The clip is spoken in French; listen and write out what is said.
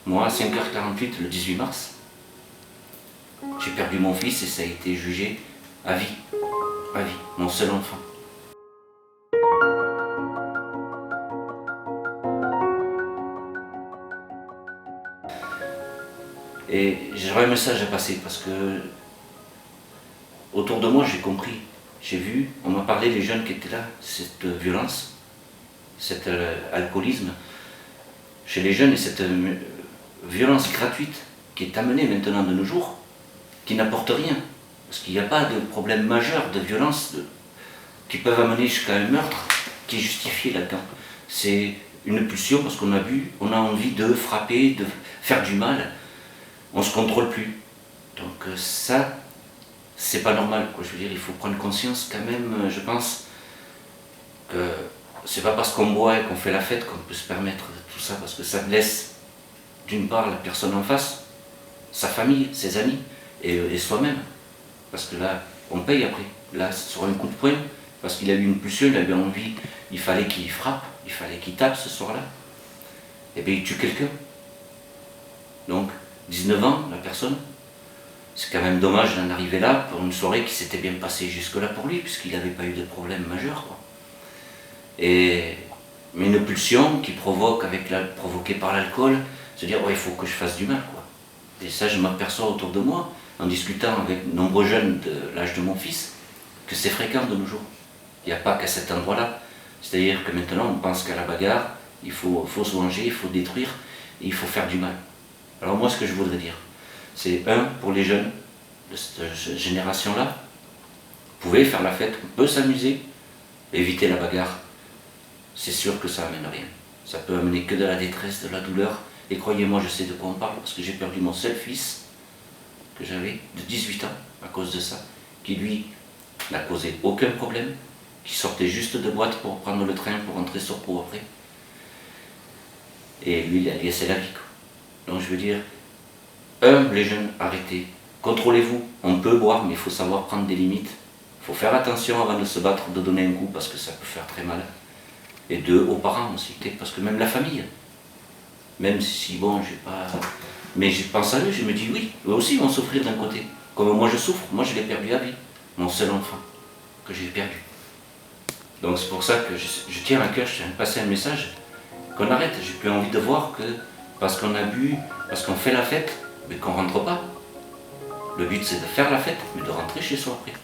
Moi, à 5h48, le 18 mars, j'ai perdu mon fils et ça a été jugé à vie. À vie, mon seul enfant. Et j'aurais un message à passer parce que autour de moi, j'ai compris, j'ai vu, on m'a parlé, les jeunes qui étaient là, cette violence, cet alcoolisme chez les jeunes et cette violence gratuite qui est amenée maintenant de nos jours, qui n'apporte rien. Parce qu'il n'y a pas de problème majeur de violence qui peuvent amener jusqu'à un meurtre qui est justifié là-dedans. C'est une pulsion parce qu'on a bu, on a envie de frapper, de faire du mal. On ne se contrôle plus. Donc ça, c'est pas normal, quoi. Je veux dire, il faut prendre conscience quand même, je pense, que c'est pas parce qu'on boit et qu'on fait la fête qu'on peut se permettre tout ça, parce que ça blesse d'une part la personne en face, sa famille, ses amis, et soi-même. Parce que là, on paye après. Là, sur un coup de poing, parce qu'il a eu une pulsion, il avait envie, il fallait qu'il frappe, il fallait qu'il tape ce soir-là. Et bien il tue quelqu'un. Donc, 19 ans, la personne. C'est quand même dommage d'en arriver là pour une soirée qui s'était bien passée jusque-là pour lui, puisqu'il n'avait pas eu de problème majeur, quoi. Mais une pulsion qui provoque, provoquée par l'alcool, se dire ouais, il faut que je fasse du mal, quoi. Et ça, je m'aperçois autour de moi, en discutant avec de nombreux jeunes de l'âge de mon fils, que c'est fréquent de nos jours. Il n'y a pas qu'à cet endroit-là. C'est-à-dire que maintenant, on pense qu'à la bagarre, il faut se venger, il faut détruire, et il faut faire du mal. Alors moi, ce que je voudrais dire, c'est pour les jeunes de cette génération-là, vous pouvez faire la fête, on peut s'amuser, éviter la bagarre. C'est sûr que ça amène rien. Ça peut amener que de la détresse, de la douleur. Et croyez-moi, je sais de quoi on parle, parce que j'ai perdu mon seul fils, que j'avais, de 18 ans, à cause de ça, qui lui n'a causé aucun problème, qui sortait juste de boîte pour prendre le train, pour rentrer sur Pau après. Et lui, il a laissé la vie, quoi. Donc je veux dire, les jeunes, arrêtez. Contrôlez-vous. On peut boire, mais il faut savoir prendre des limites. Il faut faire attention avant de se battre, de donner un coup, parce que ça peut faire très mal. Et aux parents aussi, parce que même la famille, même si, bon, j'ai pas... Mais je pense à eux, je me dis, oui, eux aussi vont souffrir d'un côté. Comme moi je souffre, moi je l'ai perdu à vie. Mon seul enfant, que j'ai perdu. Donc c'est pour ça que je tiens à cœur, je tiens à passer un message, qu'on arrête. J'ai plus envie de voir que, parce qu'on a bu, parce qu'on fait la fête, mais qu'on rentre pas. Le but c'est de faire la fête, mais de rentrer chez soi après.